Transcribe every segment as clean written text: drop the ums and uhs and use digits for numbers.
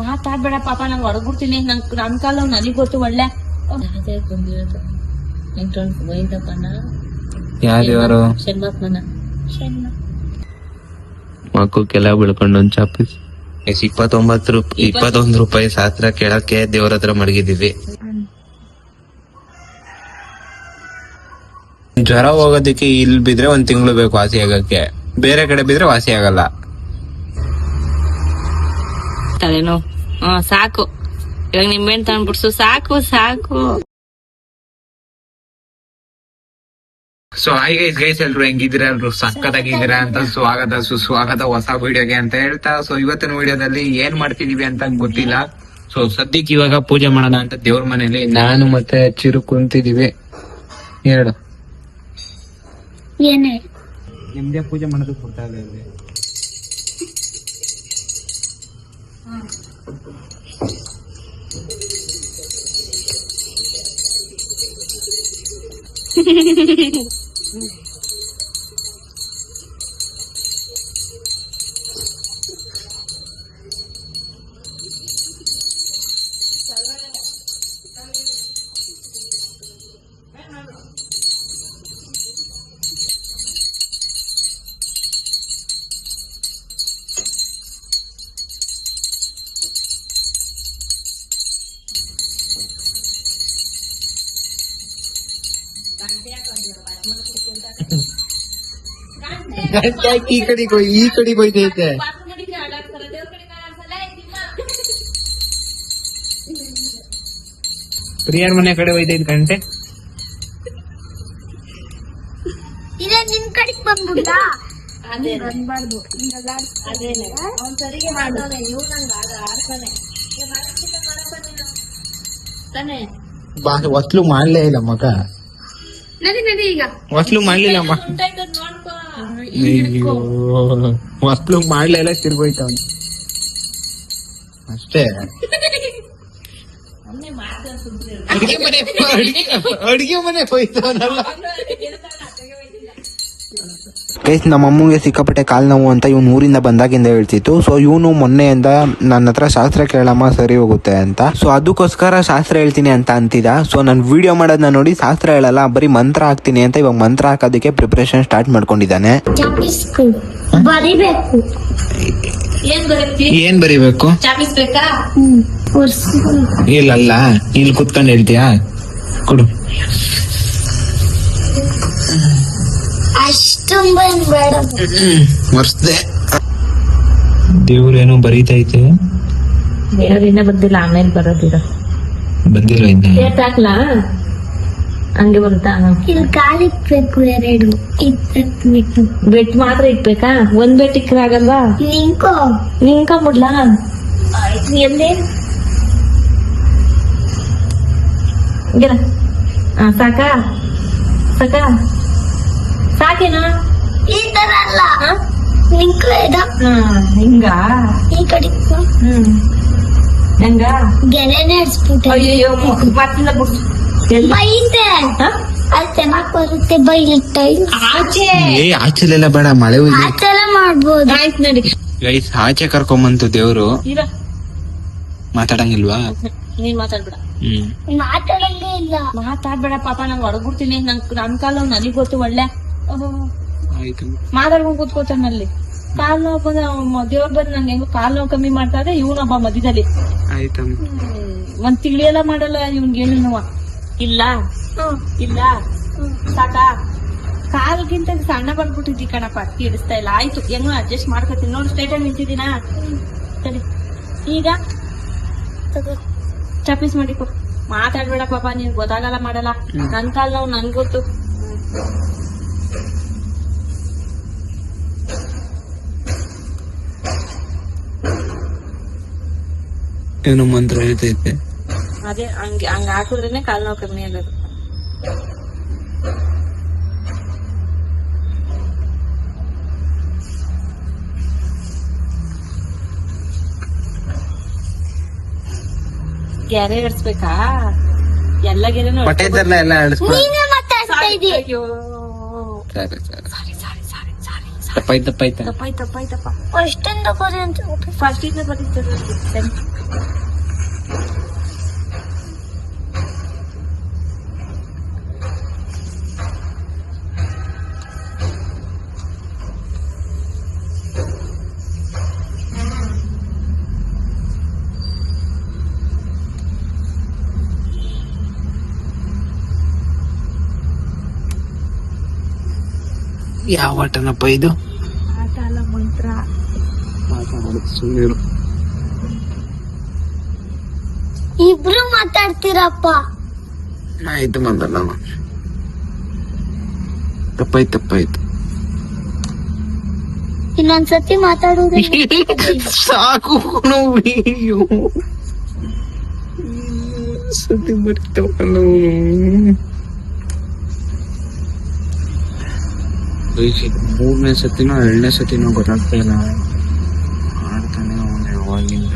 ಮಾತಾಡ್ಬೇಡ ಪಾಪ, ನಂಗೆ ಹೊರಗ್ಬಿಡ್ತೀನಿ. ನನ್ ಕಾಲ ನನಗ್ ಗೊತ್ತು. ಒಳ್ಳೆ ಯಾರು ಶಣ್ಮಪ್ಪನ ಮಕ್ಕಕ್ಕೆಲ್ಲ ಬೆಳ್ಕೊಂಡು ಒಂದ್ ಚಾಪೀಸ್ 21 ರೂಪಾಯಿ ಶಾಸ್ತ್ರ ಕೇಳಕ್ಕೆ ದೇವ್ರ ಹತ್ರ ಮಡಗಿದೀವಿ. ಜ್ವರ ಹೋಗೋದಕ್ಕೆ ಇಲ್ಲಿ ಬಿದ್ರೆ 1 ತಿಂಗಳು ಬೇಕು ವಾಸಿ ಆಗಕ್ಕೆ, ಬೇರೆ ಕಡೆ ಬಿದ್ರೆ ವಾಸಿ ಆಗಲ್ಲ. ತಲೆನೋ ಸಾಕು, ಇವಾಗ ನಿಂಬೆಹಣ್ಣು ತಗೊಂಡ್ಬಿಡ್ಸು, ಸಾಕು ಸಾಕು. ಸೊ ಹಾಯ್ ಗೈಸ್ ಎಲ್ರು ಹೆಂಗಿದ್ದೀರಾ? ಎಲ್ರು ಸಕ್ಕತ್ತಾಗಿದ್ದೀರಾ ಅಂತ ಸ್ವಾಗತ ಸುಸ್ವಾಗತ ಹೊಸ ವಿಡಿಯೋಗೆ ಅಂತ ಹೇಳ್ತಾ, ಸೊ ಇವತ್ತಿನ ವಿಡಿಯೋದಲ್ಲಿ ಏನ್ ಮಾಡ್ತಿದೀವಿ ಅಂತ ಗೊತ್ತಿಲ್ಲ. ಸೊ ಸದ್ಯಕ್ಕೆ ಇವಾಗ ಪೂಜೆ ಮಾಡೋಣ ಅಂತ ದೇವ್ರ ಮನೇಲಿ ನಾನು ಮತ್ತೆ ಚಿರು ಕುಂತಿದೀವಿ. ಹೇಳು, ನಿಮ್ದೇ ಪೂಜೆ ಮಾಡೋದಕ್ಕೆ ಕೊಡ್ತಾ ಇದ್ದೀವಿ. ಈ ಕಡೆ ಹೋಯ್ತೈತೆ. ಪ್ರಿಯರ್ ಮನೆ ಕಡೆ ಹೋಯ್ತೈತೆ ಗಂಟೆ. ನಿಮ್ ಕಡೆಗೆ ಬಂದ್ಬಿಟ್ಟ. ಹೊಸ್ಲು ಮಾಡ್ಲೇ ಇಲ್ಲ ಮಗ, ಹೊಸ್ಲು ಮಾಡ್ಲಿಲ್ಲ ಹೊಸ್ಲು ಮಾಡ್ಲೇ ಇಲ್ಲ, ತಿರ್ಗೋಯ್ತ ಅಷ್ಟೇ. ಅಡಿಗೆ ಮನೆ ಹೋಯ್ತವನಲ್ಲ. ಗೈಸ್, ನಮ್ಮ ಅಮ್ಮಗೆ ಸಿಕ್ಕಾಪಟ್ಟೆ ಕಾಲ್ ನೋವು ಅಂತ ಇವ್ನು ಊರಿಂದ ಬಂದಾಗಿಂದ ಹೇಳ್ತಿತ್ತು. ಸೊ ಇವನು ಮೊನ್ನೆಯಿಂದ ನನ್ನ ಹತ್ರ ಶಾಸ್ತ್ರ ಕೇಳಮ್ಮ ಸರಿ ಹೋಗುತ್ತೆ ಅಂತ, ಸೊ ಅದಕ್ಕೋಸ್ಕರ ಶಾಸ್ತ್ರ ಹೇಳ್ತೀನಿ ಅಂತ ಅಂತಿದ್ದ. ಸೊ ನಾನು ವಿಡಿಯೋ ಮಾಡೋದನ್ನ ನೋಡಿ ಶಾಸ್ತ್ರ ಹೇಳಲ್ಲ, ಬರೀ ಮಂತ್ರ ಹಾಕ್ತೀನಿ ಅಂತ ಇವಾಗ ಮಂತ್ರ ಹಾಕೋದಕ್ಕೆ ಪ್ರಿಪರೇಷನ್ ಸ್ಟಾರ್ಟ್ ಮಾಡ್ಕೊಂಡಿದ್ದಾನೆ. ಏನ್ ಬರಿಬೇಕು? ಇಲ್ಲಲ್ಲ, ಇಲ್ಲಿ ಕುತ್ಕೊಂಡು ಹೇಳ್ತೀಯಾ? ಕೊಡು. ವರ್ಸ್ದೆ ದೇವ್ರೇನೋ ಬರೀತೈತೆ. ದೇವ್ರಿನ್ನ ಬಂದಿಲ್ಲ, ಆಮೇಲೆ ಬರೋದಿರ. ಬಂದಿಲ್ಲ ಇನ್ನ. ಹಾಕ್ಲಾ? ಹಂಗೆ ಬರುತ್ತಾ? ಇಲ್ಲಿ ಕಾಲಿಕ್ಬೇಕು, 2 ಇಕ್ಬೇಕು. ಬೆಟ್ ಮಾತ್ರ ಇಕ್ಬೇಕಾ? 1 ಬೆಟ್ ಇಕ್ರೆ ಆಗಲ್ವಾ? ನಿಂಕೊಂಬಿಡ್ಲಾ? ಎಲ್ಲೇ ಸಾಕಾ ಸಾಕೇನಾ? ಈ ತರ ಅಲ್ಲ, ಹಿಂಗ ಈ ಕಡೆ ಹೆಂಗ ಗೆರೆ ನಡೆಸ್ಬಿಟ್ಟೆ. ಅಯ್ಯೋ ಮತ್ತಿಲ್ಲ ಬಿಟ್ಟು ಬೈತೆ, ಅಲ್ಲಿ ಚೆನ್ನಾಗ್ ಬರುತ್ತೆ. ಬೈಲಿಟ್ಟೆ ಆಚೆಲೆಲ್ಲ ಬೇಡ, ಮಳೆ ಆಚೆಲ್ಲ ಮಾಡ್ಬೋದು. ಆಯ್ತು ನಡಿ. ಗೈಸ್, ಆಚೆ ಕರ್ಕೊಂಬಂತು ದೇವ್ರು. ಮಾತಾಡಂಗಿಲ್ವಾ? ನೀನ್ ಮಾತಾಡ್ಬೇಡ. ಮಾತಾಡಂಗೇ ಇಲ್ಲ. ಮಾತಾಡ್ಬೇಡ ಪಾಪ, ನಂಗೆ ಹೊರಗ್ಬಿಡ್ತೀನಿ. ನನ್ ಕಾಲ ನನಗ್ ಗೊತ್ತು. ಒಳ್ಳೆ ಮಾತಾಡ್ಕೊಂಡ್ ಕೂತ್ಕೋತಾನಲ್ಲಿ. ಕಾಲ್ ನೋವು ಬಂದ ದೇವ್ರ ಬಂದ್ ನಂಗೆ ಹೆಂಗೋ ಕಾಲ್ ನೋವು ಕಮ್ಮಿ ಮಾಡ್ತಾ ಇದ್ರೆ ಇವನೊಬ್ಬ ಮಧ್ಯದಲ್ಲಿ ಒಂದ್ ತಿಳಿ ಮಾಡಲ್ಲ. ಇವ್ನ್ಗೆ ಏನು ನೋವ ಇಲ್ಲ ಇಲ್ಲ. ಸಾಕಾ? ಕಾಲ್ಗಿಂತ ಸಣ್ಣ ಬಂದ್ಬಿಟ್ಟಿದ್ದಿ ಕಣಪ್ಪ, ಕೇಳಿಸ್ತಾ ಇಲ್ಲ. ಆಯ್ತು, ಹೆಂಗೋ ಅಡ್ಜಸ್ಟ್ ಮಾಡ್ಕೊತೀನಿ. ನೋಡಿ ಸ್ಟ್ರೈಟ್ ಆಗಿ ನಿಂತಿದ್ದೀನಾ? ಸರಿ, ಈಗ ಚಪೀಸ್ ಮಾಡಿಕೊ. ಮಾತಾಡ್ಬೇಡ ಪಾಪ, ನೀನ್ ಗೊತ್ತಾಗಲ್ಲ ಮಾಡಲ್ಲ. ನನ್ ಕಾಲ್ ನೋವು ನನ್ ಗೊತ್ತು. ಏನೋ ಮಂತ್ರ ಹೇಳ್ತೈತೆ. ಅದೇ ಹಂಗ ಹಾಕಿದ್ರೇನೆ ಕಾಲ್ ನೋವು ಕಮ್ಮಿ ಆಗೋದು. ಗೆರೆ ಇಡ್ಸ್ಬೇಕಾ? ಎಲ್ಲ ಗೆರೆನೂ ನೀನೇ ಮಾತಾಡ್ತಾ ಇದ್ದೀಯ. ಅಯ್ಯೋ, ಸರಿ ಸರಿ. ತಪ್ಪಾಯ್ತಪ್ಪ ಅಷ್ಟೊಂದು ಬರೀ ಅಂತ ಫಸ್ಟ್ ಇಂದ ಬರೀತದೆ ಸರಿ. ಯಾವ ಆಟನಪ್ಪ ಇದು? ಆಟ ಅಲ್ಲ ಮಂತ್ರ. ಸುಮ್ಮನಿರು. ಇಬ್ರು ಮಾತಾಡ್ತೀರಪ್ಪ. ಆಯ್ತು ಮಾತಲ್ಲ. ತಪ್ಪಾಯ್ತು. ಇನ್ನೊಂದ್ಸತಿ ಮಾತಾಡೋದು ಸಾಕು ಅಯ್ಯೋ ಸತಿ ಬರ್ತಾವಲ್ಲ. ಮೂರನೇ ಸತಿನೋ 2ನೇ ಸತಿನೋ ಗೊತ್ತಾಗ್ತಾ ಇಲ್ಲ. ಆಡ್ತಾನೆ ಅವನು ಯಾವಾಗಿಂದ.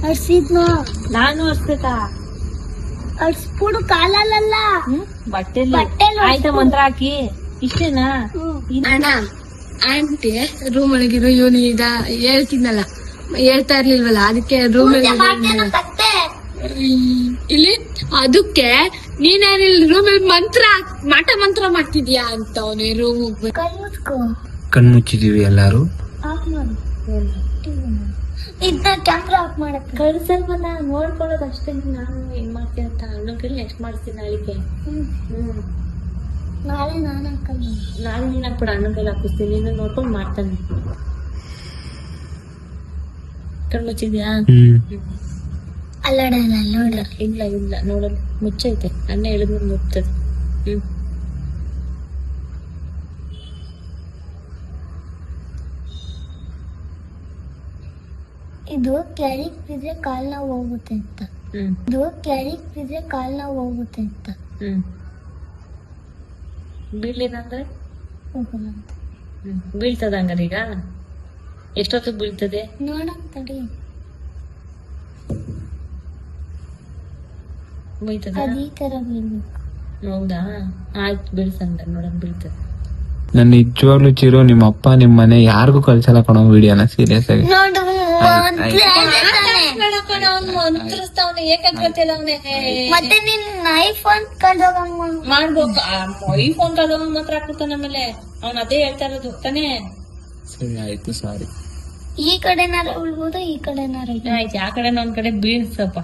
ಅರ್ಸಿದ್ನೋ ನಾನು ಅರ್ಸ್ಬೇಕಾ? ಅರ್ಸ್ಬಿಡು ಕಾಲಲ್ಲ. ಬಟ್ಟೆಲಿ ಬಟ್ಟೆಲಿ ಆಯ್ತಾ ಮಂತ್ರ ಹಾಕಿ ಇಷ್ಟೇನಾ? ಅಣ್ಣ ಆಂಟಿ ರೂಮ್ ಒಳಗಿರೋ ಇವನು ಈಗ ಹೇಳ್ತಿದ್ನಲ್ಲ, ಹೇಳ್ತಾ ಇರ್ಲಿಲ್ವಲ್ಲ, ಅದಕ್ಕೆ ರೂಮ್ ಕತ್ತೆ ಇಲ್ಲಿ ಅದಕ್ಕೆ ನೀನೇನಿಲ್ಲ ರೂಮಲ್ಲಿ ಮಂತ್ರ ಮಾಡ್ತಿದ್ಯಾ ಅಂತ ಅವನು ರೂಮ್ ಹೋಗ್ಬೇಕು. ಕೈ ಮುಚ್ಕೋ. ಕಣ್ಮುಚ್ಚಿದೀವಿ ಎಲ್ಲಾರು. ಆಫ್ ಮಾಡು. ಇದನ್ನ ಕ್ಯಾಮ್ರಾ ಆಫ್ ಮಾಡಕ್ಕೆ ಕಳ್ಸಲ್ವ ನಾ ನೋಡ್ಕೊಳ್ಳೋದು ಅಷ್ಟೇ. ನಾನು ಏನ್ ಮಾಡ್ತೀನಿ ಅಂತ ಅನ್ನೋಕೆಲ್ಲ ನೆಕ್ಸ್ಟ್ ಮಾಡ್ತೀನಿ ನಾಳೆಗೆ. ನಾಳೆ ನಾನು ಹಾಕಲ್ಲ. ನಾನು ನೀನ್ ಹಾಕ್ಬಿಡ ಅನ್ನೋಕೆಲ್ಲ ಹಾಕಿಸ್ತೀನಿ. ನೀನು ನೋಡ್ಕೊಂಡು ಮಾಡ್ತಾನೆ. ಕಣ್ಮುಚ್ಚಿದ್ಯಾ? ಅಲ್ಲಡಲ್ಲ ನೋಡ. ಇಲ್ಲ ನೋಡಲ್ಲ ಮುಚ್ಚೈತೆ. ಅನ್ನ ಹೇಳಿದ್ಮೇಲೆ ಮುಚ್ಚದೆ. ಇದು ಕ್ಯಾರಿಕ್ ಬಿದ್ರೆ ಕಾಲ್ ನೋವು ಹೋಗುತ್ತೆ ಅಂತ. ಇದು ಕ್ಯಾರಿಕ್ ಬಿದ್ರೆ ಕಾಲ್ ನೋವು ಹೋಗುತ್ತೆ ಅಂತ. ಬೀಳ್ಲಿಲ್ಲಂದ್ರೆ ಹೋಗಲ್ಲ ಅಂತ. ಬೀಳ್ತದ ಹಂಗಾರೆ? ಈಗ ಎಷ್ಟೊತ್ತಿಗೆ ಬೀಳ್ತದೆ ನೋಡೋಣ ತಡಿ. ಬೀಳ್ತದ? ಅದ್ ಈ ತರ ಬೀಳ್ಬೇಕು. ಹೌದಾ? ಆಯ್ತು ಬೀಳ್ಸಂಗ ನೋಡೋಣ ಬೀಳ್ತದೆ. ನನ್ ನಿಜವಾಗ್ಲೂ ಚಿರು ನಿಮ್ಮ ಅಪ್ಪ ನಿಮ್ ಮನೆ ಯಾರಿಗೂ ಕಳ್ಸಲ್ಲ ಕಣೋ ವಿಡಿಯೋನ. ಸೀರಿಯಸ್ ಆಗಿ ನೋಡು ಮಂತ್ರಿಸ್ತಾವನೆ. ಏಕಾಗ್ರತೆಲ್ಲ ಅವನೇ. ಮತ್ತೆ ನಿನ್ ಐಫೋನ್ ಕಳ್ದೋಗಂಗ್ ಮಾಡ್ಬೇಕು. ಐಫೋನ್ ಕದವ ಮಾತ್ರ ಹಾಕ್ತಾನ. ಆಮೇಲೆ ಅವ್ನ ಅದೇ ಹೇಳ್ತಾ ಇರೋದು ತಾನೇ. ಸರಿ ಆಯ್ತು ಸಾರಿ. ಈ ಕಡೆನಾರ ಉಳ್ಬೋದು, ಈ ಕಡೆನಾರ ಆಯ್ತು. ಆ ಕಡೆ ಒಂದ್ ಕಡೆ ಬೀಳ್ಸಪ್ಪ.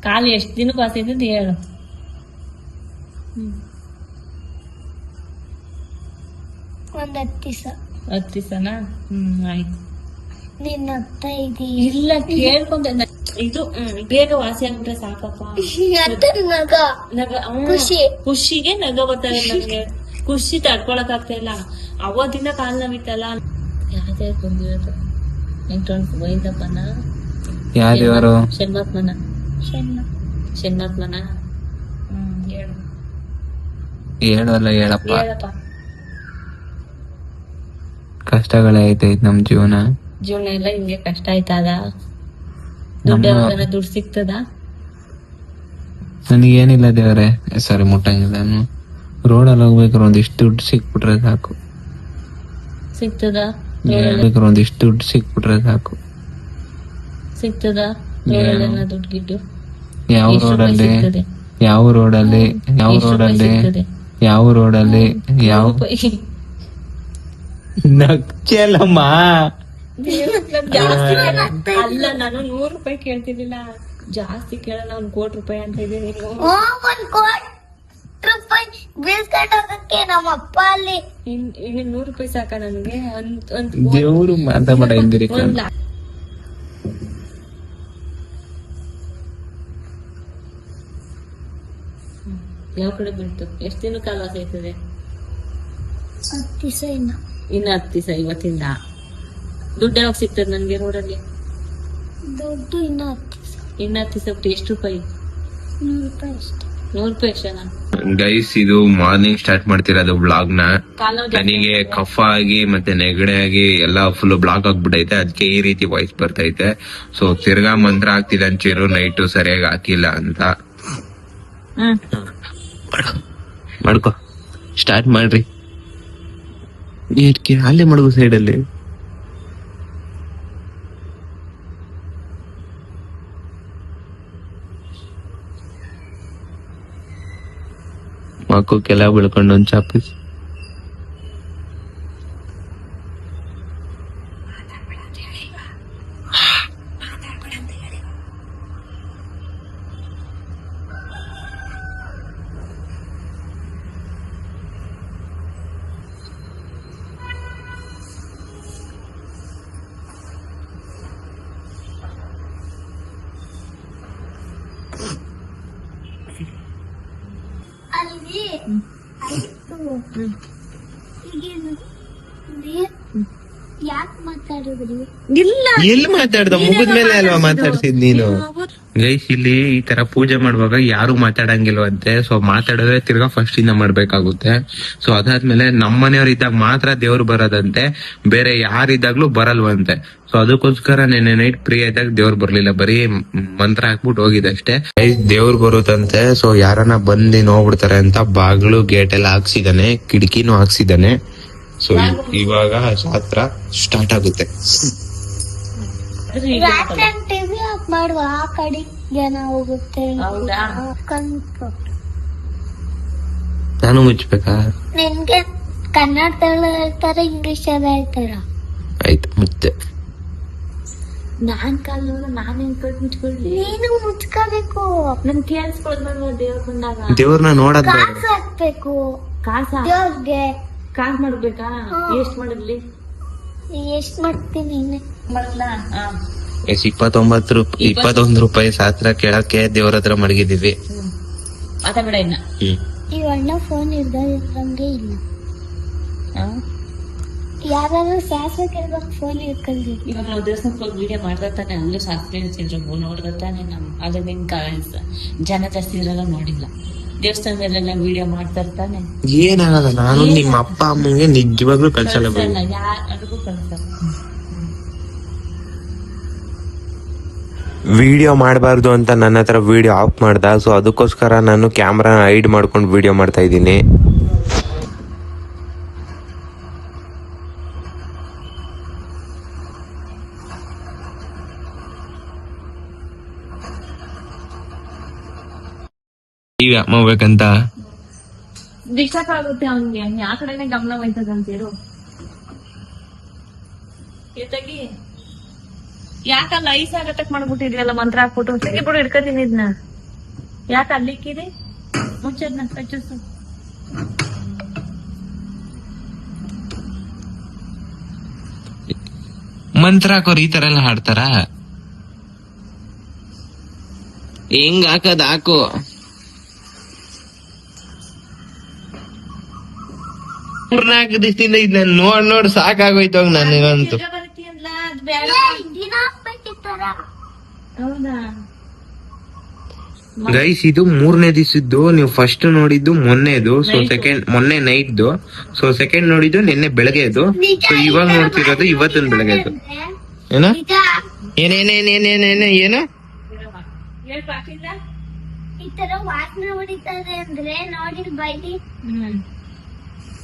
ಕಾಲು ಎಷ್ಟ್ ದಿನ ಪಾಸ್ ಇದ್ದದ್ದು ಹೇಳು. ಒಂದ್ 10 ದಿವಸ. 10 ದಿವಸನಾ? ಆಯ್ತು. ನಿನ್ನ ಅತ್ತ ಇದೀ ಇಲ್ಲ ಕೇಳ್ಕೊಂಡೆ ಇದು. ಬೇಗ ವಾಸಿ ಆಗ್ಬಿಟ್ರೆ ಸಾಕಪ್ಪ. ನಗ ನಗ ಖುಷಿ. ಖುಷಿಗೆ ನಗ ಬರ್ತಾರೆ ನಮ್ಗೆ. ಖುಷಿ ತಡ್ಕೊಳಕ್ ಆಗ್ತಾ ಇಲ್ಲ. ಅವತ್ತಿಂದ ಕಾಲ್ ನೋವಿತ್ತಲ್ಲ. ಯಾವ್ದೇ ಬಂದಿರೋದು ವೈದಪ್ಪನ ಯಾರ್ಯಾರು? ಶಣ್ಮಾತ್ಮನ. ಚೆನ್ನ ಹೇಳು. ಹೇಳಲ್ಲ ಹೇಳಪ್ಪ. ಹೇಳಪ್ಪ. ಕಷ್ಟಗಳೇ ಐತೈತ್ ನಮ್ ಜೀವನ. ಜೀವನ ಎಲ್ಲ ಹಿಂಗೆ ಕಷ್ಟ ಆಯ್ತದ? ದುಡ್ಡು ಯಾವಾಗ ದುಡ್ಡು ಸಿಗ್ತದ? ನನಗೇನಿಲ್ಲ ದೇವ್ರೆ. ಸರಿ ಮುಟ್ಟಂಗಿಲ್ಲ. ರೋಡಲ್ಲಿ ಹೋಗ್ಬೇಕಾದ್ರೆ ಒಂದಿಷ್ಟು ದುಡ್ಡು ಸಿಕ್ಬಿಟ್ರೆ ಸಾಕು. ಸಿಗ್ತದ? ಹೇಳ್ಬೇಕಾದ್ರೆ ಒಂದಿಷ್ಟು ದುಡ್ಡು ಸಿಕ್ಬಿಟ್ರೆ ಸಾಕು. ಸಿಗ್ತದ? ದುಡ್ಡು ಗಿಡ್ಡು ಯಾವ ರೋಡಲ್ಲಿ ನಚ್ಚಲಮ್ಮ. ಅಲ್ಲ, ನಾನು 100 ರೂಪಾಯಿ ಕೇಳ್ತಿರ್ಲಿಲ್ಲ. ಜಾಸ್ತಿ ಕೇಳಲ್ಲ. 1 ಕೋಟಿ ರೂಪಾಯಿ ಅಂತ ಇದೆ. 1 ಕೋಟಿ ರೂಪಾಯಿ ಬೀಳ್ಸ್ಕೊಂಡು ಹೋಗಕ್ಕೆ ನಮ್ಮ ಅಪ್ಪ ಅಲ್ಲಿ. 100 ರೂಪಾಯಿ ಸಾಕ ನನಗೆ? ದೇವ್ರು ಮಾತಾಡ ಹಿಂದಿರಿ. ಯಾವ ಕಡೆ ಬೀಳ್ತು? ಎಷ್ಟ್ ದಿನ ಕಾಲ ಆಯ್ತದೆ? 10 ದಿವಸ ಇನ್ನ 10 ದಿವಸ. ಇವತ್ತಿಂದ ದುಡ್ಡು ಯಾವಾಗ ಸಿಗ್ತದೆ ನನ್ಗೆ ರೋಡಲ್ಲಿ? ದುಡ್ಡು ಇನ್ನ 10 ದಿವಸ. ಇನ್ನ 10 ದಿವಸ ಬಿಟ್ಟು ಎಷ್ಟು ರೂಪಾಯಿ? 100 ರೂಪಾಯಿ ಅಷ್ಟೇ. 100 ರೂಪಾಯಿ ಎಷ್ಟನಾ? ಗೈಸ್ ಇದು ಮಾರ್ನಿಂಗ್ ಸ್ಟಾರ್ಟ್ ಮಾಡ್ತಿರೋದು ಬ್ಲಾಗ್ ನ. ಕಾಲ್ ನೋವು ಜಾಸ್ತಿ ನನಗೆ ಕಫ ಆಗಿ ಮತ್ತೆ ನೆಗಡೆ ಆಗಿ ಎಲ್ಲ ಫುಲ್ ಬ್ಲಾಕ್ ಆಗ್ಬಿಟ್ಟೈತೆ, ಅದಕ್ಕೆ ಈ ರೀತಿ ವಾಯ್ಸ್ ಬರ್ತೈತೆ. ಸೊ ತಿರ್ಗಾ ಮಂತ್ರ ಆಗ್ತಿದೆ ಅಂಚಿರು, ನೈಟು ಸರಿಯಾಗಿ ಹಾಕಿಲ್ಲ ಅಂತ. ಮಾಡ್ಕೊ, ಸ್ಟಾರ್ಟ್ ಮಾಡ್ರಿ. ಅಲ್ಲೇ ಮಾಡುವ ಸೈಡಲ್ಲಿ ಮಕ್ಕಕ್ಕೆಲ್ಲ ಬೆಳ್ಕೊಂಡು ಒಂದ್ ಚಾಪಿಸ್. ಅಲ್ಲಿ ಆಯ್ತು. ಈಗೇನು ಯಾಕೆ ಮಾತಾಡಿದ್ರಿ? ಇಲ್ಲ ಎಲ್ಲಿ ಮಾತಾಡ್ದ? ಮುಗಿದ್ಮೇಲೆ ಅಲ್ವಾ ಮಾತಾಡ್ಸಿದ್ ನೀನು? ಗೈಸ್ ಇಲ್ಲಿ ಈ ತರ ಪೂಜೆ ಮಾಡುವಾಗ ಯಾರು ಮಾತಾಡಂಗಿಲ್ವಂತೆ. ಸೊ ಮಾತಾಡಿದ್ರೆ ತಿರ್ಗಾ ಫಸ್ಟ್ ಇಂದ ಮಾಡ್ಬೇಕಾಗುತ್ತೆ. ಸೊ ಅದಾದ್ಮೇಲೆ ನಮ್ಮನೆಯವ್ರು ಇದ್ದಾಗ ಮಾತ್ರ ದೇವ್ರು ಬರೋದಂತೆ, ಬೇರೆ ಯಾರಿದ್ದಾಗ್ಲೂ ಬರಲ್ವಂತೆ. ಸೊ ಅದಕ್ಕೋಸ್ಕರ ನೆನ್ನೆ ನೈಟ್ ಫ್ರೀ ಆಯ್ದಾಗ ದೇವ್ರು ಬರ್ಲಿಲ್ಲ, ಬರೀ ಮಂತ್ರ ಹಾಕ್ಬಿಟ್ಟು ಹೋಗಿದೆ ಅಷ್ಟೇ. ದೇವ್ರು ಬರುತ್ತಂತೆ. ಸೊ ಯಾರನ್ನ ಬಂದು ನೋಡ್ಬಿಡ್ತಾರೆ ಅಂತ ಬಾಗ್ಲು ಗೇಟ್ ಎಲ್ಲ ಹಾಕ್ಸಿದಾನೆ, ಕಿಟಕಿನೂ ಹಾಕ್ಸಿದಾನೆ. ಸೊ ಇವಾಗ ಶಾಸ್ತ್ರ ಸ್ಟಾರ್ಟ್ ಆಗುತ್ತೆ. ರಾತ್ರಿ ಟಿವಿ ಆಫ್ ಮಾಡುವ, ಆ ಕಡೆ ಜನ ಹೋಗುತ್ತೆ. ಹೌದಾ? ಕನ್ಫರ್ಮ್. ನಾನು ಮುಚ್ಬೇಕಾ? ನಿನ್ಗೆ ಕನ್ನಡದಲ್ಲಿ ಹೇಳ್ತಾರ, ಇಂಗ್ಲಿಷ್ ಅಲ್ಲಿ ಹೇಳ್ತಾರ? ಆಯ್ತು ಮುಚ್ಚೆ. ನಾನ್ ಕಾಲ್ ನೋವು ನಾನ್ ಹೆಂಗ್ ಮುಚ್ಕೊಳ್ಲಿ? ನೀನು ಮುಚ್ಕೋಬೇಕು. ನನ್ ಕೇಳಿಸ್ಕೊಳ್ಬಾರ್ದು ದೇವ್ರ ಬಂದಾಗ. ದೇವ್ರನ್ನ ನೋಡೋದ್ ಬೇಡ. ಕಾಸು ಹಾಕ್ಬೇಕು ಕಾಸ ದೇವ್ರಿಗೆ. ಕಾಸ್ ಮಾಡ್ಬೇಕಾ? ಎಷ್ಟ್ ಮಾಡಿರ್ಲಿ? ಎಷ್ಟ್ ಮಾಡ್ತೀನಿ? ಮಾಡ್ಲಾ? 21 ರೂಪಾಯಿ ಶಾಸ್ತ್ರ ಕೇಳಕ್ಕೆ ದೇವ್ರ ಹತ್ರ ಮಡಗಿದೀವಿ. ಅದ ಬೇಡ ಇನ್ನ. ಈ ಅಣ್ಣ ಫೋನ್ ಇದ್ದಂಗೆ ಇಲ್ಲ. ಯಾರಾದ್ರೂ ಶಾಸ್ತ್ರ ಕೇಳ್ಬೇಕು, ಫೋನ್ ಇಟ್ಕೊಂಡಿ. ಇವಾಗ ನಾವು ದೇವಸ್ಥಾನಕ್ಕೆ ಹೋಗಿ ವಿಡಿಯೋ ಮಾಡ್ತಾನೆ, ಅಲ್ಲೂ ಶಾಸ್ತ್ರ ಹೇಳ್ತಿದ್ರು, ನೋಡ್ತಾನೆ. ಅದ್ರ ನಿನ್ ಜನ ಜಾಸ್ತಿ ಇರಲ್ಲ, ನೋಡಿಲ್ಲ. ದೇವಸ್ಥಾನದಲ್ಲೆಲ್ಲ ವಿಡಿಯೋ ಮಾಡ್ತಾ ಇರ್ತಾನೆ. ಏನಾಗಲ್ಲ, ನಾನು ನಿಮ್ಮ ಅಪ್ಪ ಅಮ್ಮಂಗೆ ನಿಜವಾಗ್ಲೂ ಕಳ್ಸಲ್ಲ. ಯಾರಿಗೂ ಕಳ್ಸಲ್ಲ. ವಿಡಿಯೋ ಮಾಡಬಾರ್ದು ಅಂತ ನನ್ನ ಹತ್ರ ವಿಡಿಯೋ ಆಫ್ ಮಾಡ್ದ. ಸೊ ಅದಕ್ಕೋಸ್ಕರ ನಾನು ಕ್ಯಾಮ್ರಾನ ಹೈಡ್ ಮಾಡ್ಕೊಂಡು ವಿಡಿಯೋ ಮಾಡ್ತಾ ಇದ್ದೀನಿ. ಈಗ ಅಮ್ಮ ಹೋಗ್ಬೇಕಂತ ಡಿಸ್ಟರ್ಬ್ ಆಗುತ್ತೆ ಅವ್ನಿಗೆ, ಆ ಕಡೆನೆ ಗಮನ ಹೋಯ್ತದಂತೀರು. ಎತ್ತಾಗಿ ಯಾಕಲ್ಲ ಐಸ್ ಆಗತ್ತಕ್ ಮಾಡ್ಬಿಟ್ಟಿದ್ರಲ್ಲ ಮಂತ್ರ ಹಾಕ್ಬಿಟ್ಟು. ತೆಗಿಬಿಡು, ಹಿಡ್ಕೊತೀನಿ ಇದನ್ನ. ಯಾಕ ಅಲ್ಲಿಕ್ಕಿರಿ? ಮುಚ್ಚದ್ನ ಕಚ್ಚು. ಮಂತ್ರ ಹಾಕೋರು ಈ ತರ ಎಲ್ಲ ಹಾಡ್ತಾರ? ಹೆಂಗ್ ಹಾಕದ್ ಹಾಕು. ಮೂರ್ನಾಲ್ಕು ದಿವಸದಿಂದ ಇದನ್ನ ನೋಡ್ ಸಾಕಾಗೋಯ್ತು ನನಗಂತೂ. ದಿನ ಹಾಕ್ಬೇಕಿತ್ತಾರ? ಹೌದಾ? ಗೈಸ್ ಇದು 3ನೇ ದಿವಸದ್ದು. ನೀವು ಫಸ್ಟ್ ನೋಡಿದ್ದು ಮೊನ್ನೆದು. ಸೊ ಮೊನ್ನೆ ನೈಟ್ದು. ಸೊ ಸೆಕೆಂಡ್ ನೋಡಿದ್ದು ನಿನ್ನೆ ಬೆಳಗ್ಗೆದು. ಸೊ ಇವಾಗ ನೋಡ್ತಿರೋದು ಇವತ್ತಿನ ಬೆಳಗ್ಗೆದು. ಏನ ಏನೇನೇನೇನೇನೇನ ಏನ ಈ ತರ ವಾಸನೆ ಹೊಡಿತಾರೆ ಅಂದ್ರೆ ನೋಡಿ ಬೈಲಿ.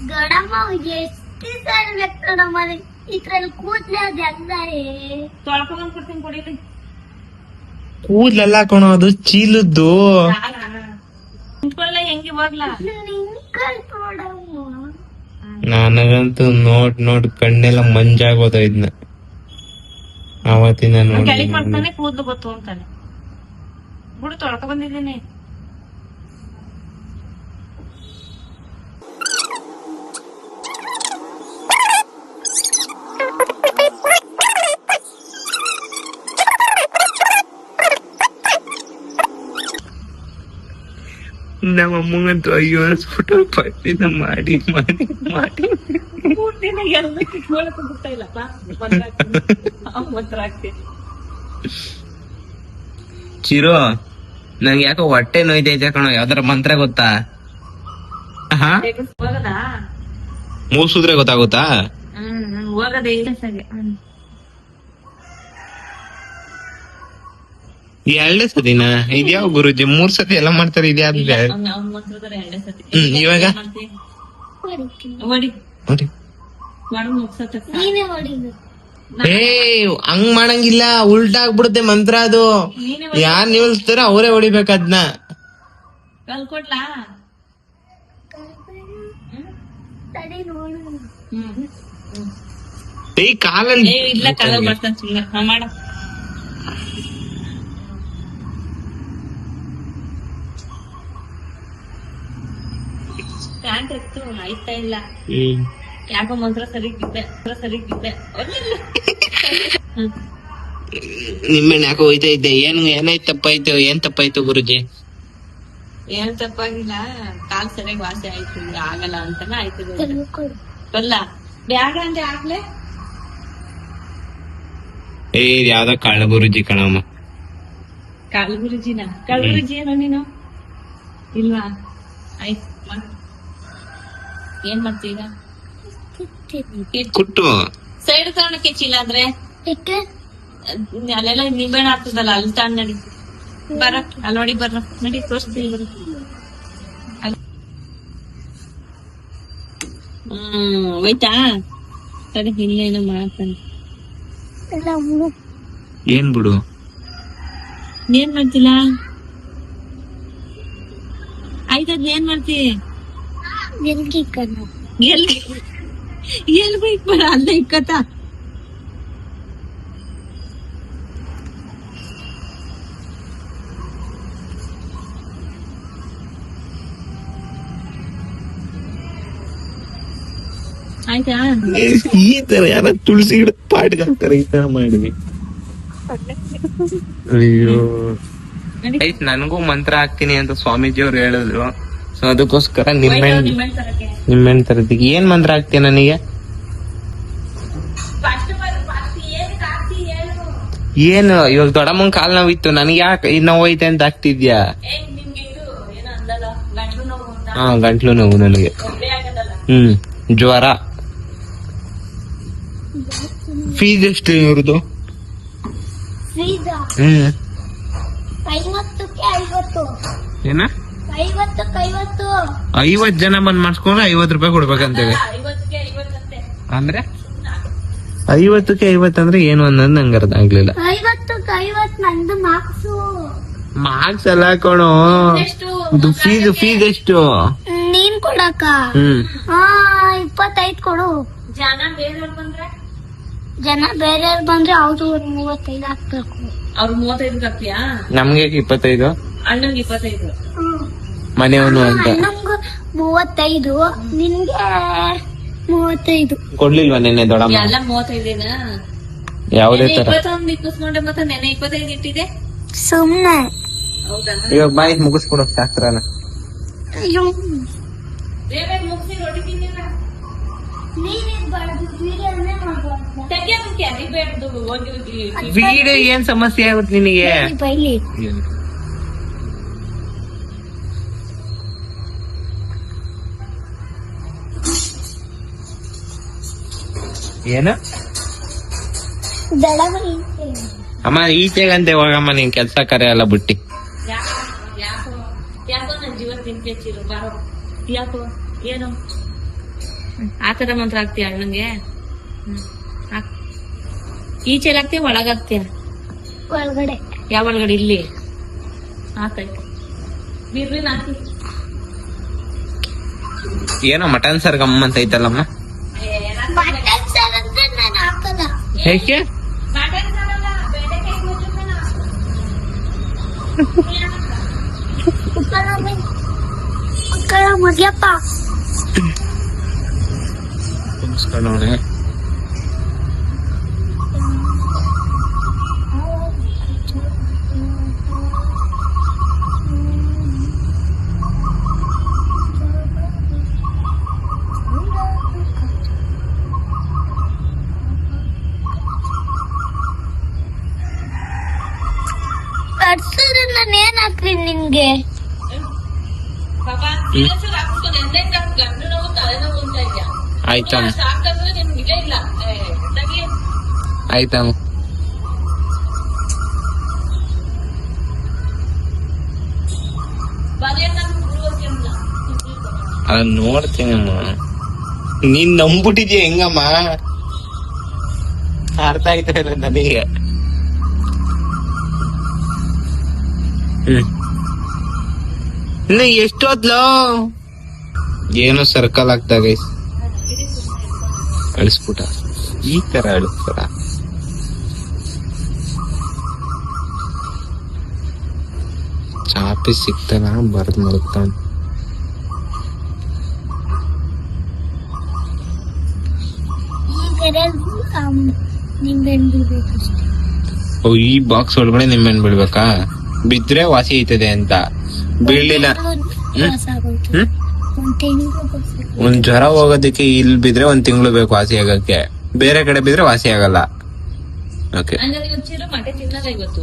ಗಡಮ್ಮ ಎಷ್ಟು ಸಾರಿ ಕಣಮ್ಮ, ಈ ತರ ಕೂದ್ಲೆ ಅದು ಹೆಂಗಾರೆ ತೊಳ್ಕೊಂಡ್ ಕೊಡ್ತೀನಿ, ಕೊಡಿಲಿ. ಕೂದ್ಲೆಲ್ಲ ಅದು ಚೀಲದ್ದು. ನಿಂತ್ಕೊಳ್ಳ ಹೆಂಗೆ ಇವಾಗ್ಲಾ? ನೋಡಮ್ಮ. ನನಗಂತೂ ನೋಡ್ ಕಣ್ಣೆಲ್ಲ ಮಂಜಾಗೋದ ಇದನ್ನ ಆವತ್ತಿನ ನೋಡಿ. ಕೆಳಗ್ ಮಾಡ್ತಾನೆ, ಕೂದ್ಲು ಗೊತ್ತು ಅಂತಾನೆ. ಬಿಡು, ತೊಳ್ಕೊ ಬಂದಿದ್ದೀನಿ. ನಮ್ಮ ಅಮ್ಮಂಗಂತೂ ಅಯ್ಯೋ ಅನ್ಸ್ಬಿಟ್ಟು ಪಟ್ಟಿನ ಮಾಡಿ ಮಾಡಿ ಮಾಡಿ ಮೂರ್ದಿನ ಎಲ್ಲ ಕಿತ್ಕೊಳಕ್ ಬಿಡ್ತಾ ಇಲ್ಲಪ್ಪ. ಮಂತ್ರ ಹಾಕ್ತೀನಿ. ಚಿರು, ನಂಗೆ ಯಾಕೋ ಹೊಟ್ಟೆ ನೋಯ್ತೈತೆ ಕಣೋ. ಯಾವ್ದಾರ ಮಂತ್ರ ಗೊತ್ತಾ? ಹಾ ಹೋಗದಾ? ಮೂರ್ಸುದ್ರೆ ಗೊತ್ತಾಗುತ್ತಾ? ಹೋಗದೆ ಇಲ್ಲ ಸರಿ. ಎರಡೇ ಸತಿನ ಇದ್ಯಾವ ಗುರುಜಿ? 3 ಸತಿ ಎಲ್ಲ ಮಾಡ್ತಾರೆ, ಇದ್ಯಾವ್ದು? ಅವ್ನ್ ಮಂತ್ರದಲ್ಲಿ 2 ಸತಿ. ಇವಾಗ ಹೊಡಿ ನೋಡಿ. ಮಾಡು ಮುಗ್ಸತ್ತೆ. ನೀನೇ ಹೊಡಿದು. ಹಂಗ್ ಮಾಡಂಗಿಲ್ಲ, ಉಲ್ಟಾ ಆಗ್ಬಿಡುತ್ತೆ ಮಂತ್ರ ಅದು. ಯಾರ್ ನಿಲ್ಸ್ತಾರ ಅವರೇ ಹೊಡಿಬೇಕು ಅದ್ನ. ಕಲ್ಕೊಟ್ಲಾ? ತಡಿ ನೋಡು. ಕಾಲಲ್ಲಿ ಇಲ್ಲ ಕಾಲ ಬರ್ತಾನೆ ಸುಮ್ಮನೆ ಮಾಡ. ಪ್ಯಾಂಟ್ ಎತ್ತು ಆಯ್ತಾ ಇಲ್ಲ. ಯಾಕೋ ಮಂತ್ರ ಸರಿಗಿದ್ದೆ. ನಿಮ್ಮೆಣ್ಣೆ ಯಾಕೋ ಹೋಯ್ತಾ ಇದ್ದೆ. ಏನಾಯ್ತು? ತಪ್ಪಾಯ್ತು? ಏನ್ ತಪ್ಪಾಯ್ತು ಗುರುಜಿ? ಏನ್ ತಪ್ಪಾಗಿಲ್ಲ, ಕಾಲ್ ಸರಿಯಾಗಿ ವಾಸಿ ಆಯ್ತು. ಈಗ ಆಗಲ್ಲ ಅಂತಾನೆ ಆಯ್ತದೆ. ತೆಗೆದುಕೊಡು. ಬಲ್ಲ ಬ್ಯಾಗ ಅಂದ್ರೆ ಆಗ್ಲೇ ಇದ್ ಯಾವ್ದೋ ಕಾಳ ಗುರುಜಿ ಕಣಮ್ಮ. ಕಾಳು ಗುರುಜಿನ? ಕಾಳು ಗುರುಜಿ ಏನೋ ನೀನು ಇಲ್ವಾ? ಆಯ್ತು ಮಾಡು. ಏನ್ ಮಾಡ್ತೀಗ? ಕುಟ್ಟು ಸೈಡ್ ತಗೊಂಡು ಕೆಚ್ಚಿಲ್ಲ ಅಂದ್ರೆ ಏಕೆ? ಅಲ್ಲೆಲ್ಲ ನಿಂಬೆಹಣ್ಣು ಆಗ್ತದಲ್ಲ, ಅಲ್ಲಿ ತಗೊಂಡ್ ನಡಿ. ಬರ ಅಲ್ಲಿ ನೋಡಿ, ಬರ್ರ ನಡಿ, ತೋರಿಸ್ತೀನಿ ಬರ. ಹೋಯ್ತಾ? ಸರಿ, ಇನ್ನೇನು ಮಾಡ್ತಾನೆ. ಎಲ್ಲ ಮುಳು. ಏನ್ ಬಿಡು? ಏನ್ ಮಾಡ್ತಿಲ್ಲ? ಆಯ್ತದ್ ಏನ್ ಮಾಡ್ತಿ? ಎಲ್ಗಿ ಕಣ್ಣು. ಎಲ್ಗೂ ಇಕ್ಬಾರ, ಅಲ್ಲೇ ಇಕ್ಕತ್ತ. ಆಯ್ತಾ? ಈ ತರ ಯಾರ ತುಳಸಿ ಗಿಡ ಪಾಟಿಗೆ ಹಾಕ್ತಾರೆ, ಈ ತರ ಮಾಡಿದ್ವಿ. ಅಯ್ಯೋ ಆಯ್ತು, ನನಗೂ ಮಂತ್ರ ಹಾಕ್ತೀನಿ ಅಂತ ಸ್ವಾಮೀಜಿ ಅವ್ರು ಹೇಳಿದ್ರು. ಸೊ ಅದಕ್ಕೋಸ್ಕರ ನಿಮ್ಮೆಣ್ಣೆ ತರದಿಗೆ ಏನ್ ಮಂತ್ರ ಹಾಕ್ತೀಯ ನನಗೆ? ಏನು ಇವಾಗ ದೊಡ್ಡಮ್ಮನ್ ಕಾಲ್ ನೋವಿತ್ತು, ನನಗೆ ಯಾಕೆ ನೋವು ಐತೆ ಅಂತ ಆಗ್ತಿದ್ಯಾ? ಹಾ, ಗಂಟ್ಲು ನೋವು ನನಗೆ. ಜ್ವರ. ಫೀಸ್ ಎಷ್ಟು ಇವ್ರದ್ದು? ಫೀಸಾ? 50ಕ್ಕೆ 50. ಏನ 50ಕ್ಕೆ 50. 50 ಜನ ಬಂದ್ ಮಾಡ್ಸ್ಕೊಂಡ್ರೆ 50 ರೂಪಾಯಿ ಕೊಡ್ಬೇಕಂತೇವೆ. ಅಂದ್ರೆ 50ಕ್ಕೆ 50 ಅಂದ್ರೆ ಏನು ಅನ್ನೋದು ನಂಗೆ ಅರ್ಥ ಆಗ್ಲಿಲ್ಲ. 50ಕ್ಕೆ 50 ನಂದು ಮಾರ್ಕ್ಸು. ಮಾರ್ಕ್ಸ್ ಎಲ್ಲ ಕೊಡು. ಫೀಸ್ ಎಷ್ಟು? ನೀನ್ ಕೊಡಕ್ಕ? 25 ಕೊಡು. ಜನ ಬೇರೆಯವ್ರು ಬಂದ್ರೆ ಅವ್ರು 35 ಹಾಕ್ಬೇಕು. ಅವ್ರು 35 ಹಾಕ್ತೀಯಾ? ನಮ್ಗೆ 25, ಅಣ್ಣಂಗೆ 25. ಮನೆಯವನು ಅಂತ. ನಂಗೆ 35, ನಿನ್ಗೆ 35. ಕೊಡ್ಲಿಲ್ವಾ ನೆನ್ನೆ ದೊಡ್ಡಮ್ಮ? ಎಲ್ಲ 35 ಯಾವುದೇ ತರ 21 ಇಕ್ಕಿಸ್ಕೊಂಡೆ, ಮತ್ತೆ ನೆನೆ 25 ಇಟ್ಟಿದೆ. ಸುಮ್ನೆ. ಹೌದಾ? ಇವಾಗ ಬಾಯಿ ಮುಗಿಸ್ಕೊಡಕ್ ಶಾಸ್ತ್ರನ. ಅಯ್ಯೋ, ಬೇಗ ಮುಗಿಸಿ ರೊಟ್ಟಿ ತಿಂದಿಲ್ಲ. ವೀಡಿಯೋ ಏನ್ ಸಮಸ್ಯೆ ಆಗುತ್ತೆ ನಿನಗೆ? ಬೈಲಿ. ಏನ ದಳವರಿ. ಅಮ್ಮ ಈಚೆಗಂತೆ ಹೋಗಮ್ಮ, ನೀನ್ ಕೆಲ್ಸ ಕರೆ ಎಲ್ಲ ಬಿಟ್ಟಿ. ಯಾಕೋ ನನ್ ಜೀವ ತಿನ್ಕೆಚ್ಚಿರು. ಬಾರೋ, ಯಾಕೋ ಏನು ಆತರ ಮಂತ್ರ ಹಾಕ್ತೀಯ ಅಣ್ಣಂಗೆ? ಈಚೆಲ್ ಹಾಕ್ತೀಯ, ಒಳಗಾಗ್ತೀಯ? ಒಳಗಡೆ. ಯಾವ ಒಳಗಡೆ? ಇಲ್ಲಿ ಹಾಕಾಯ್ತು. ಬಿರ್ರಿನ ಹಾಕಿ. ಏನೋ ಮಟನ್ ಸರ್ ಗಮ್ಮ ಅಂತ ಐತಲ್ಲಮ್ಮ. ಮಟನ್ ಸಾರ್ ಅಂದ್ರೆ ನಾನು ಹಾಕಲ್ಲ. ಹೇಗೆ? ಮಟನ್ ಸಾರಲ್ಲ, ಬೆಂಡೆಕಾಯಿ ಗೊಜ್ಜು ಕಣ. ಕುಕ್ಕರ ಮುಗಿಯಪ್ಪ. ಕುಂಸ್ಕೊಂಡವ್ನೆ. ಕಟ್ಸಿದ್ರೆ ನಾನು ಏನ್ ಹಾಕ್ರಿ ನಿನ್ಗೆ? ಪಾಪ ಸೀರಿಯಸ್ ಆಗಿ ಹಾಕ್ಸ್ಕೊಂಡೆ ಗಂಡು ನೋವು ತಲೆನೋವು ಅಂತ ಇದೆಯಾ ಆಯ್ತಮ್ಮ ಸಾಕಂದ್ರೆ ನಿಮ್ಗೆ ಇದೇ ಇಲ್ಲ ತೆಗಿ. ಆಯ್ತಮ್ಮ. ಅದನ್ನ ನೋಡ್ತೀನಮ್ಮ. ನೀನ್ ನಂಬಿಟ್ಟಿದ್ಯ ಹೆಂಗಮ್ಮ? ಅರ್ಥ ಆಯ್ತಾ ಇಲ್ಲ ನನಗೆ. ಇನ್ನು ಎಷ್ಟೊತ್ಲೋ ಏನೋ ಸರ್ಕಲ್ ಆಗ್ತಾ ಗೈಸ್. ಅಳಿಸ್ಬಿಟ್ಟ ಈ ತರ ಅಳಿಸ್ತಾರ. ಚಾಪಿ ಸಿಕ್ತಲ್ಲ ಬರ್ದ್ ಮಡಗ್ತಾನ. ನಿಂಬೆಹಣ್ಣು ಬಿಡ್ಬೇಕಷ್ಟೇ. ಓ ಈ ಬಾಕ್ಸ್ ಒಳಗಡೆ ನಿಮ್ಮೆಣ್ಣು ಬಿಡ್ಬೇಕಾ? ಬಿದ್ರೆ ವಾಸಿ ಐತದೆ ಅಂತ. ಬೀಳ್ಲಿಲ್ಲ ಒಂದ್ ಜ್ವರ ಹೋಗೋದಕ್ಕೆ ಇಲ್ಲಿ ಬಿದ್ರೆ 1 ತಿಂಗಳು ಬೇಕು ವಾಸಿ ಆಗಕ್ಕೆ. ಬೇರೆ ಕಡೆ ಬಿದ್ರೆ ವಾಸಿ ಆಗಲ್ಲ. ಓಕೆ ಮೊಟ್ಟೆ ತಿನ್ನಲ್ಲ ಇವತ್ತು.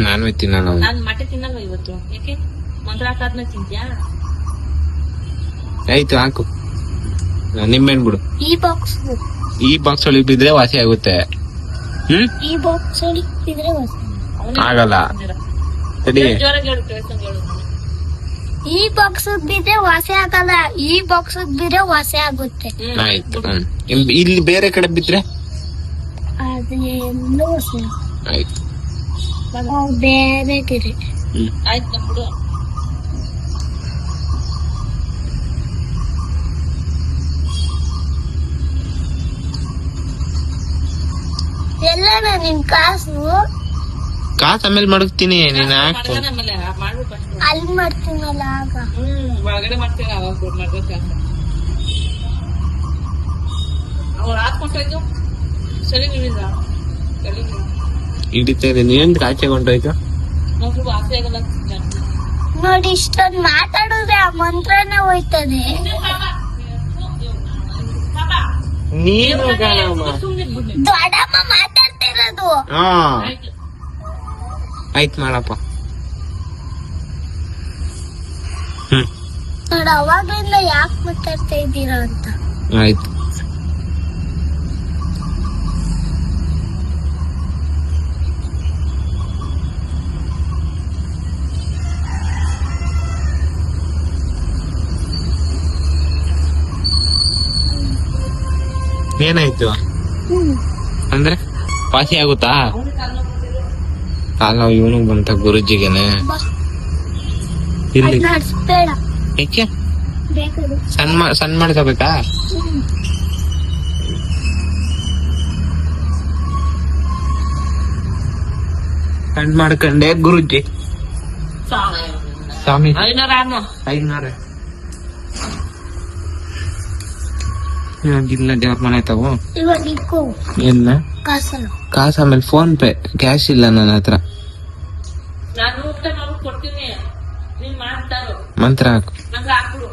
ನಾನು ತಿನ್ನಲ್ಲ. ನಾನ್ ಮೊಟ್ಟೆ ತಿನ್ನಲ್ಲ ಇವತ್ತು. ಯಾಕೆ? ಮಂತ್ರ ಹಾಕಾದ್ಮೇಲೆ ತಿಂತ್ಯಾ? ಆಯ್ತು ಹಾಕು. ನಿಮ್ಮೆಣ್ಣು ಬಿಡು. ಈ ಬಾಕ್ಸ್ ಒಳಗೆ ಬಿದ್ರೆ ವಾಸಿ ಆಗುತ್ತೆ. ಈ ಬಾಕ್ಸ್ ಒಳಗೆ ಬಿದ್ರೆ ವಾಸಿ ಆಗಲ್ಲ. ಸರಿ ಜೋರಾಗಿ ಹೇಳು, ಕೇಳ್ಸಂಗ್ ಹೇಳು. ಈ ಬಾಕ್ಸ್ ಬಿದ್ರೆ ವಾಸಿ ಆಗಲ್ಲ, ಈ ಬಾಕ್ಸ್ ಬಿದ್ರೆ ವಾಸಿ ಆಗುತ್ತೆ. ಆಯ್ತು. ಇಲ್ಲಿ ಬೇರೆ ಕಡೆ ಬಿದ್ರೆ ಅದೇನು ವಾಸಿ ಆಯ್ತು. ಬೇರೆ ಗಿರಿ. ಆಯ್ತು ಬಿಡು. ಎಲ್ಲ ನಿನ್ ಕಾಸು ಆಮೇಲೆ ಮಡಗ್ತೀನಿ. ನೀನ್ ಹಾಕು. ಆಮೇಲೆ ಮಾಡ್ಬೇಕು ಅಷ್ಟೇ. ಅಲ್ಲಿ ಮಾಡ್ತೀನಲ್ಲ ಆಗ. ಒಳಗಡೆ ಮಾಡ್ತೇವೆ ಅವಾಗ ಮಾಡ್ಬೇಕು. ಅವ್ರು ಹಾಕೊಂಡೋಯ್ತು ಸರಿ ನಿಲ್ಲಿಲ್ಲ. ಹಿಡಿತಾ ಇದೆ. ನೀನ್ ಆಚೆ ಕೊಂಡೋಯ್ತು. ನಾವು ವಾಸಿ ಆಗಲ್ಲ. ನೋಡಿ ಇಷ್ಟೊಂದು ಮಾತಾಡಿದ್ರೆ ಆ ಮಂತ್ರನೇ ಹೋಯ್ತದೆ. ನೀನು ದೊಡ್ಡಮ್ಮ ಮಾತಾಡ್ತಿರೋದು. ಆಯ್ತು ಮಾಡಪ್ಪ. ನೋಡ ಅವಾಗ್ಲಿಂದ ಯಾಕೆ ಮಾತಾಡ್ತಾ ಇದ್ದೀರಾ ಅಂತ. ಆಯ್ತು. ಏನಾಯ್ತು ಅಂದ್ರೆ ವಾಸಿ ಆಗುತ್ತಾ? ಕಾಲ ಇವನು ಬಂತ ಗುರುಜಿಗೆನೆ. ಇಲ್ಲಿ ನಡ್ಸ್ಬೇಡ ಏಕೆ ಬೇಕಾದ್ರೆ. ಸಣ್ಣ ಮಾಡ್ಕೋಬೇಕಾ? ಸಣ್ಣ ಮಾಡ್ಕೊಂಡೆ ಗುರುಜಿ. ಸ್ವಾಮಿ 500 ಇಲ್ಲ ದೇವ್ರ ಮನೆ ತಾವು ಇವಾಗ ಇಕ್ಕೋ ಎಲ್ಲ ಕಾಸಲ್ಲ. ಕಾಸು ಆಮೇಲೆ ಫೋನ್ ಪೇ ಕ್ಯಾಶ್ ಇಲ್ಲ ನನ್ನ ಹತ್ರ. ನಾನು ಊಟ ಮಾಡ್ಬಿಟ್ಟು ಕೊಡ್ತೀನಿ. ನೀನ್ ಮಾಡ್ತಾರೋ ಮಂತ್ರ ಹಾಕು. ನಂಗೆ ಹಾಕ್ಬಿಡು.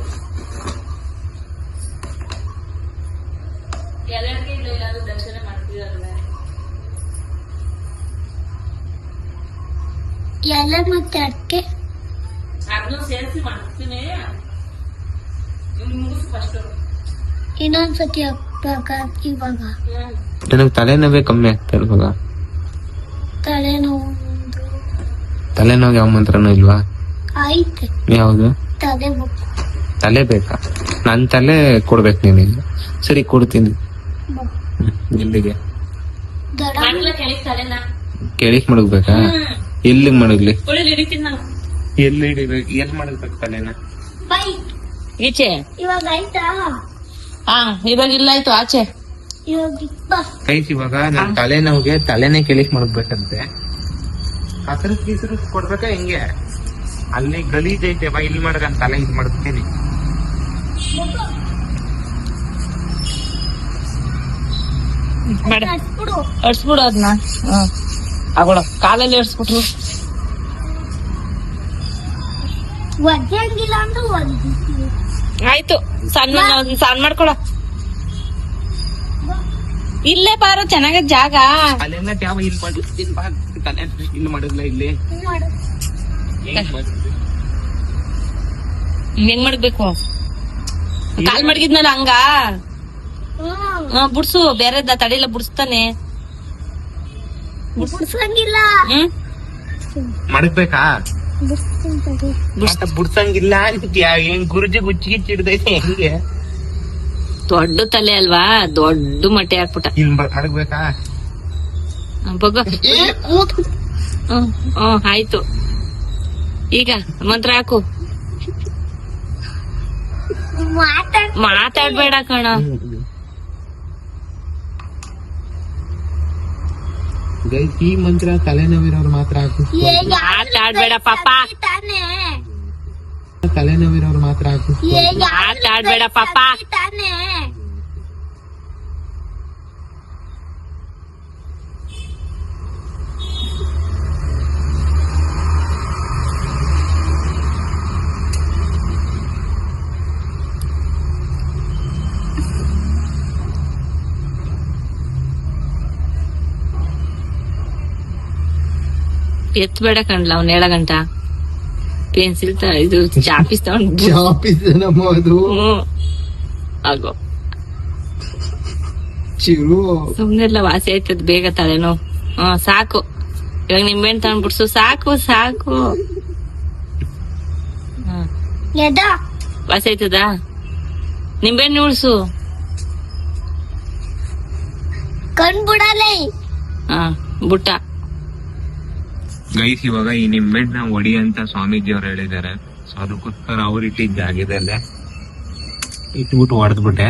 ಎಲ್ಲರಿಗೆ ಇಲ್ಲ ಯಾರು ದರ್ಶನ ಮಾಡ್ತಿದಾರಲ್ಲ. ಎಲ್ಲ ಮತ್ತೆ ಅಡ್ಕೆ ಅದನ್ನು ಸೇರಿಸಿ ಮಾಡ್ತೀನಿ. ಮುಗಿಸು ಫಸ್ಟ್. ಇನ್ನೊಂದ್ಸತಿ ಹಾಕ್ಬೇಕ ಇವಾಗ. ನನಗೆ ತಲೆನೋವೇ ಕಮ್ಮಿ ಆಗ್ತಾ ಇಲ್ವಾಗ. ತಲೆನೋವು ತಲೆನೋವು ಯಾವ ಮಂತ್ರನೂ ಇಲ್ವಾ? ಐತೆ. ಯಾವುದು? ತಲೆ ಬುಕ್. ತಲೆ ಬೇಕಾ? ನನ್ ತಲೆ ಕೊಡ್ಬೇಕು ನೀನಿಲ್ಲ. ಸರಿ ಕೊಡ್ತೀನಿ. ಎಲ್ಲಿಗೆ? ಕೆಳಕ್ ಮಡಗ್ಬೇಕಾ? ಎಲ್ಲಿಗೆ ಮಡಗ್ಲಿ? ಎಲ್ಲಿ ಹಿಡಿಬೇಕು? ಎಲ್ಲಿ ಮಡಗ್ಬೇಕು ತಲೆನ? ಈಚೆ ಇವಾಗ ಆಯ್ತಾ? ಹಾ ಇವಾಗ ಇಲ್ಲ ಆಯ್ತು ಆಚೆ. ಕೈಸ್ ಇವಾಗ ನನ್ ತಲೆನೋವಿಗೆ ತಲೆನೇ ಕೆಳಕ್ ಮಡಗ್ಬೇಕಂತೆ. ಹಸಿರು ಕೊಡ್ಬೇಕಾ ಹೆಂಗೆ? ಅಲ್ಲಿ ಗಲೀಜ್ ಐತೆ ಬಾ, ಇಲ್ಲಿ ಮಾಡಕಂತ ತಲೆ ಇದು ಮಡಗ್ತೀನಿ. ಅಡ್ಸ್ಬಿಡು ಅದನ್ನ. ಆಗೋಳ ಕಾಲಲ್ಲಿ ಅಡ್ಸ್ಬಿಟ್ರು. ಒದ್ದಂಗಿಲ್ಲ ಅಂದ್ರೆ ಒದ್ದಿರ್ತೀವಿ. ಆಯ್ತು ಸಣ್ಣ ಮಾಡ್ಕೊಳ. ಇಲ್ಲೇ ಬಾರೋ ಚೆನ್ನಾಗ ಜಾಗ. ಅಲ್ಲೆಲ್ಲ ಯಾವ ಇಲ್ಲಿ ಮಾಡಿಸ್ತೀನಿ ಬಾ. ತಲೆ ಇಲ್ಲಿ ಮಾಡಿದ್ಲ ಇಲ್ಲಿ ಹೆಂಗ್ ಮಾಡ್ಬೇಕು? ಕಾಲ್ ಮಡಗಿದ್ನಲ್ಲ ಹಂಗ ಬುಡ್ಸು ಬೇರೆದ ತಡಿಲ್ಲ ಬುಡ್ಸ್ತಾನೆ. ಬಿಡ್ಸಂಗಿಲ್ಲ. ಹ್ಮ್ ಮಡಗ್ಬೇಕಾ? ಬಿಡ್ಸ್ತೀನಿ. ಬುಡ್ಸಂಗಿಲ್ಲ ಅಂತೀಯ? ಏನ್ ಗುರುಜಿ ಗುಚ್ಚಿಗಿಚ್ಚಿಡ್ದೈತೆ ಹೆಂಗೆ? ದೊಡ್ಡ ತಲೆ ಅಲ್ವಾ, ದೊಡ್ಡ ಮೊಟ್ಟೆ ಹಾಕ್ಬಿಟ್ಟ. ಇಲ್ಲಿ ಮಡಗ್ಬೇಕಾ? ಬಗ್ಗ. ಆಯ್ತು. ಈಗ ಮಂತ್ರ ಹಾಕು. ಮಾತಾಡ್ಬೇಡ ಕಣ. ಈ ಮಂತ್ರ ತಲೆನೋವಿರೋರು ಮಾತ್ರ ಹಾಕು. ಮಾತಾಡ್ಬೇಡ ಪಾಪ. ತಾನೇ ತಲೆನೋವಿರೋರು ಮಾತ್ರ ಹಾಕು. ಮಾತಾಡ್ಬೇಡ ಪಾಪ. ತಾನೇ ಎತ್ಬೇಡ ಕಣ್ಲ ಅವ್ನ 7 ಗಂಟ ಪೆನ್ಸಿಲ್ ಇದು ಚಾಪೀಸ್ ತಗೊಂಡು ನಮ್ಮದು ಆಗೋ ಚಿರು ಸುಮ್ನೆಲ್ಲ ವಾಸಿ ಆಯ್ತದ ಬೇಗ ತಲೆನೋ. ಸಾಕು ಇವಾಗ ನಿಂಬೆಹಣ್ಣು ತಗೊಂಡ್ ಬಿಡ್ಸು. ಸಾಕು ಸಾಕು. ಎದ ವಾಸಿ ಆಯ್ತದ? ನಿಂಬೆಹಣ್ಣು ಉಳ್ಸು. ಕಣ್ ಬಿಡಲೇ. ಬುಟ್ಟ ಗೈಸ್, ಇವಾಗ ಈ ನಿಂಬೆಹಣ್ಣ ಹೊಡಿ ಅಂತ ಸ್ವಾಮೀಜಿ ಅವ್ರು ಹೇಳಿದ್ದಾರೆ. ಸೊ ಅದಕ್ಕೋಸ್ಕರ ಅವ್ರು ಇಟ್ಟಿದ್ದ ಜಾಗದಲ್ಲೇ ಇಟ್ಬಿಟ್ಟು ಹೊಡೆದ್ಬಿಟ್ಟೆ.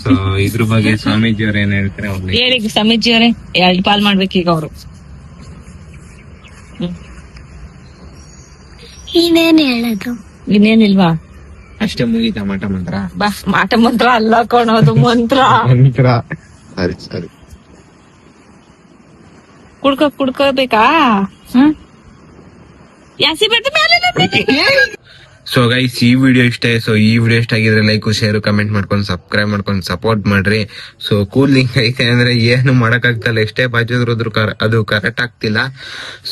ಸೊ ಇದ್ರ ಬಗ್ಗೆ ಸ್ವಾಮೀಜಿ ಅವ್ರು ಏನ್ ಹೇಳ್ತಾರೆ ಅವ್ರಿಗೆ ಹೇಳಿ. ಸ್ವಾಮೀಜಿ ಅವರೇ 2 ಪಾಲ್ ಮಾಡ್ಬೇಕೀಗ ಅವರು. ಇನ್ನೇನ್ ಹೇಳೋದು? ಇನ್ನೇನಿಲ್ವಾ? ಅಷ್ಟೇ ಮುಗೀತಾ ಮಠ ಮಂತ್ರ? ಬಾ, ಮಾಟ ಮಂತ್ರ ಅಲ್ಲ ಕೊಣೋದು ಮಂತ್ರ. ಮಂತ್ರ ಸರಿ ಸರಿ. ಕುಡ್ಕೋಬೇಕಾ? ಯಾಸಿ ಬಿಡ್ತ ಮೇಲೆ. ಸೊ ಗೈಸ್, ಈ ವಿಡಿಯೋ ಇಷ್ಟ. ಸೊ ಈ ವಿಡಿಯೋ ಇಷ್ಟ ಆಗಿದ್ರೆ ಲೈಕ್, ಶೇರ್, ಕಮೆಂಟ್ ಮಾಡ್ಕೊಂಡು ಸಬ್ಸ್ಕ್ರೈಬ್ ಮಾಡ್ಕೊಂಡು ಸಪೋರ್ಟ್ ಮಾಡ್ರಿ. ಸೊ ಕೂಲಿಂಗ್ ಐತೆ ಅಂದ್ರೆ ಏನು ಮಾಡಕ್ಕಾಗ್ತಲ್ಲ, ಎಷ್ಟೇ ಬಾಚಿದ್ರು ಅದು ಕರೆಕ್ಟ್ ಆಗ್ತಿಲ್ಲ.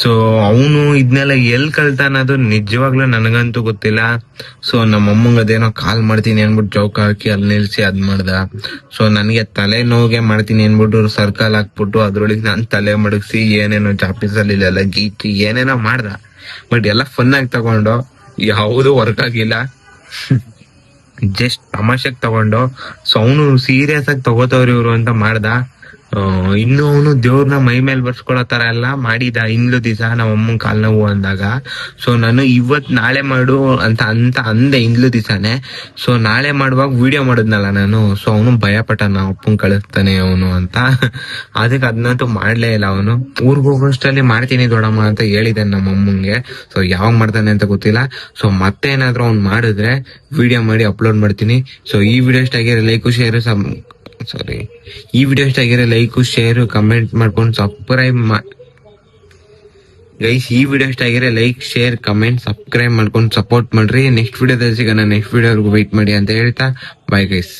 ಸೊ ಅವನು ಇದನ್ನೆಲ್ಲ ಎಲ್ಲಿ ಕಲ್ತಾನದು ನಿಜವಾಗ್ಲೂ ನನಗಂತೂ ಗೊತ್ತಿಲ್ಲ. ಸೊ ನಮ್ಮ ಅಮ್ಮಂಗ ಅದೇನೋ ಕಾಲ್ ಮಾಡ್ತೀನಿ ಅನ್ಬಿಟ್ಟು ಚೌಕ ಹಾಕಿ ಅಲ್ಲಿ ನಿಲ್ಸಿ ಅದ್ ಮಾಡ್ದ. ಸೊ ನನಗೆ ತಲೆ ನೋವಿಗೆ ಮಾಡ್ತೀನಿ ಅನ್ಬಿಟ್ಟು ಸರ್ಕಲ್ ಹಾಕ್ಬಿಟ್ಟು ಅದ್ರೊಳಗೆ ನಾನು ತಲೆ ಮಡಗಿಸಿ ಏನೇನೋ ಚಾಪೀಸಲ್ಲಿ ಇಲ್ಲೆಲ್ಲ ಗೀಚಿ ಏನೇನೋ ಮಾಡ್ದ. ಬಟ್ ಎಲ್ಲ ಫನ್ ಆಗಿ ತಗೊಂಡು ಯಾವುದು ವರ್ಕ್ ಆಗಿಲ್ಲ. ಜಸ್ಟ್ ತಮಾಷೆಗೆ ತಗೊಂಡು. ಸೊ ಅವನು ಸೀರಿಯಸ್ ಆಗಿ ತಗೋತವ್ರಿ ಇವ್ರು ಅಂತ ಮಾಡ್ದ. ಇನ್ನು ಅವನು ದೇವ್ರನ್ನ ಮೈ ಮೇಲೆ ಬರ್ಸ್ಕೊಳೋ ತರ ಎಲ್ಲ ಮಾಡಿದ. ಹಿಂದ್ಲು ದಿವಸ ನಮ್ಮ ಅಮ್ಮನ್ ಕಾಲ್ ನೋವು ಅಂದಾಗ. ಸೊ ನಾನು ನಾಳೆ ಮಾಡು ಅಂತ ಅಂದೆ ಹಿಂದ್ಲು ದಿವಸನೇ. ಸೊ ನಾಳೆ ಮಾಡುವಾಗ ವಿಡಿಯೋ ಮಾಡಿದ್ನಲ್ಲ ನಾನು. ಸೊ ಅವನು ಭಯ ಪಟ್ಟ, ನಮ್ಮ ಅಪ್ಪನ್ ಕಳಿಸ್ತಾನೆ ಅವನು ಅಂತ. ಅದಕ್ಕೆ ಅದನ್ನಂತೂ ಮಾಡ್ಲೇ ಇಲ್ಲ. ಅವನು ಊರ್ಗ್ ಹೋಗೋಷ್ಟಲ್ಲಿ ಮಾಡ್ತೀನಿ ದೊಡ್ಡಮ್ಮ ಅಂತ ಹೇಳಿದೆ ನಮ್ಮ ಅಮ್ಮಂಗೆ. ಸೊ ಯಾವಾಗ ಮಾಡ್ತಾನೆ ಅಂತ ಗೊತ್ತಿಲ್ಲ. ಸೊ ಮತ್ತೆ ಏನಾದ್ರು ಅವ್ನು ಮಾಡಿದ್ರೆ ವಿಡಿಯೋ ಮಾಡಿ ಅಪ್ಲೋಡ್ ಮಾಡ್ತೀನಿ. ಸೊ ಈ ವಿಡಿಯೋ ಇಷ್ಟ ಆಗಿರೋ ಲೈಕ್ ಶೇರ್ ಕಮೆಂಟ್ ಮಾಡ್ಕೊಂಡು ಸಬ್ಸ್ಕ್ರೈಬ್ ಗೈಸ್. ಈ ವಿಡಿಯೋ ಇಷ್ಟ ಆಗಿರೋ ಲೈಕ್ ಶೇರ್ ಕಮೆಂಟ್ ಸಬ್ಸ್ಕ್ರೈಬ್ ಮಾಡ್ಕೊಂಡು ಸಪೋರ್ಟ್ ಮಾಡ್ರಿ. ನೆಕ್ಸ್ಟ್ ವಿಡಿಯೋದಲ್ಲಿ ಸಿಗೋಣ. ನೆಕ್ಸ್ಟ್ ವಿಡಿಯೋವರೆಗೂ ವೆಯ್ಟ್ ಮಾಡಿ ಅಂತ ಹೇಳ್ತಾ ಬಾಯ್ ಗೈಸ್.